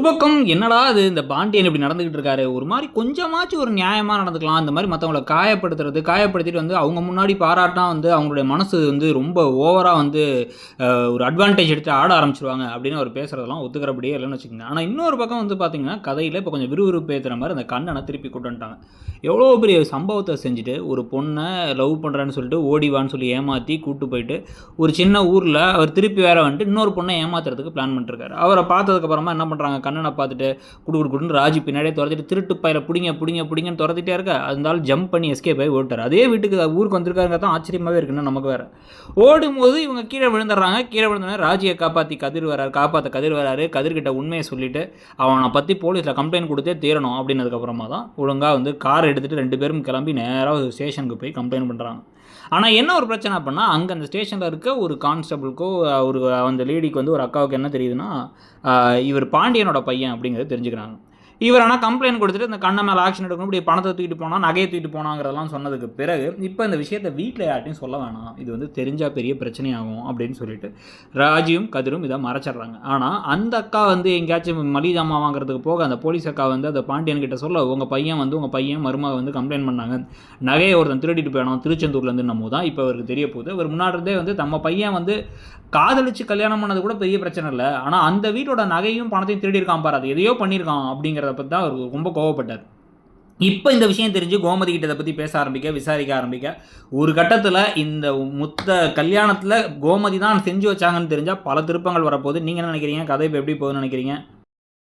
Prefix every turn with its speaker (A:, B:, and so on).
A: பக்கம் என்னடா இது இந்த பாண்டியன் இப்படி நடந்துக்கிட்டு இருக்காரு, ஒரு மாதிரி கொஞ்சமாச்சும் ஒரு நியாயமாக நடந்துக்கலாம், இந்த மாதிரி மற்றவங்கள காயப்படுத்திட்டு வந்து அவங்க முன்னாடி பாராட்டினா வந்து அவங்களுடைய மனசு வந்து ரொம்ப ஓவராக வந்து ஒரு அட்வான்டேஜ் எடுத்து ஆட ஆரம்பிச்சிருவாங்க அப்படின்னு அவர் பேசுகிறதெல்லாம் ஒத்துக்கிறபடியே இல்லைன்னு வச்சுக்கோங்க. ஆனால் இன்னொரு பக்கம் வந்து பார்த்தீங்கன்னா கதையில் இப்போ கொஞ்சம் விறுவிறுப்பு ஏற்றுற மாதிரி அந்த கண்ணனை திருப்பி கூட்டு வந்துட்டாங்க. எவ்வளோ பெரிய சம்பவத்தை செஞ்சுட்டு ஒரு பொண்ணை லவ் பண்ணுறேன்னு சொல்லிட்டு ஓடிவான்னு சொல்லி ஏமாற்றி கூட்டு போயிட்டு ஒரு சின்ன ஊரில் அவர் திருப்பி வேற வந்துட்டு இன்னொரு பொண்ணை ஏமாத்துறதுக்கு பிளான் பண்ணிருக்காரு. அவரை பார்த்ததுக்கப்புறமா என்ன பண்ணுறாங்க, கண்ணனை பார்த்துட்டு குடுன்னு ராஜி பின்னாடியே துரத்திட்டு திருட்டு பையில பிடிங்கன்னு துரத்திட்டே இருக்க, அதனால ஜம்ப் பண்ணி எஸ்கேப் ஆகி ஓட்டார். அதே வீட்டுக்கு ஊருக்கு வந்திருக்காங்க தான் ஆச்சரியமாகவே இருக்குன்னு நமக்கு வேறு. ஓடும்போது இவங்க கீழே விழுந்துடுறாங்க. கீழே விழுந்தோடனே ராஜியை காப்பாற்ற கதிர் வராரு. கதிர்கிட்ட உண்மையை சொல்லிவிட்டு அவனை பற்றி போலீஸில் கம்ப்ளைண்ட் கொடுத்தே தீரணும் அப்படின்னதுக்கப்புறமா தான் ஒழுங்காக வந்து கார் எடுத்துகிட்டு 2 பேரும் கிளம்பி நேராக ஸ்டேஷனுக்கு போய் கம்ப்ளைண்ட் பண்ணுறாங்க. ஆனால் என்ன ஒரு பிரச்சனை அப்படின்னா, அங்கே அந்த ஸ்டேஷனில் இருக்க ஒரு கான்ஸ்டபிளுக்கோ ஒரு அந்த லேடிக்கு வந்து ஒரு அக்காவுக்கு என்ன தெரியுதுன்னா, இவர் பாண்டியனோட பையன் அப்படிங்கிறது தெரிஞ்சுக்கிறாங்க. இவர் ஆனால் கம்ப்ளைண்ட் கொடுத்துட்டு இந்த கண்ணை மேலே ஆக்ஷன் எடுக்கணும், இப்படி பணத்தை தூக்கிட்டு போனால் நகையை தூக்கிட்டு போனாங்கிறதெல்லாம் சொன்னதுக்கு பிறகு இப்போ இந்த விஷயத்தை வீட்டில் யார்ட்டையும் சொல்ல வேணாம், இது வந்து தெரிஞ்சால் பெரிய பிரச்சனையாகும் அப்படின்னு சொல்லிட்டு ராஜியும் கதிரும் இதை மறைச்சிட்றாங்க. ஆனால் அந்த அக்கா வந்து எங்கேயாச்சும் மளிகை வாங்குறதுக்கு போக அந்த போலீஸ் அக்கா வந்து அந்த பாண்டியன்கிட்ட சொல்ல, உங்கள் பையன் மருமக வந்து கம்ப்ளைண்ட் பண்ணாங்க, நகையை ஒருத்தன் திருடிட்டு போயிடும் திருச்செந்தூர்லேருந்து நம்ம தான் இப்போ அவருக்கு தெரிய போகுது. அவர் முன்னாடிருந்தே வந்து நம்ம பையன் வந்து காதலிச்சு கல்யாணம் பண்ணது கூட பெரிய பிரச்சனை இல்லை, ஆனால் அந்த வீட்டோட நகையும் பணத்தையும் திருடி இருக்கான் பாரு, அது எதையோ பண்ணியிருக்கான் அப்படிங்கிறத பற்றி தான் அவர் ரொம்ப கோவப்பட்டார். இப்போ இந்த விஷயம் தெரிஞ்சு கோமதி கிட்ட இதை பற்றி பேச விசாரிக்க ஆரம்பிக்க ஒரு கட்டத்தில் இந்த கல்யாணத்தில் கோமதி தான் செஞ்சு வச்சாங்கன்னு தெரிஞ்சால் பல திருப்பங்கள் வரப்போகுது. நீங்கள் என்ன நினைக்கிறீங்க? கதை இப்போ எப்படி போகுதுன்னு நினைக்கிறீங்க?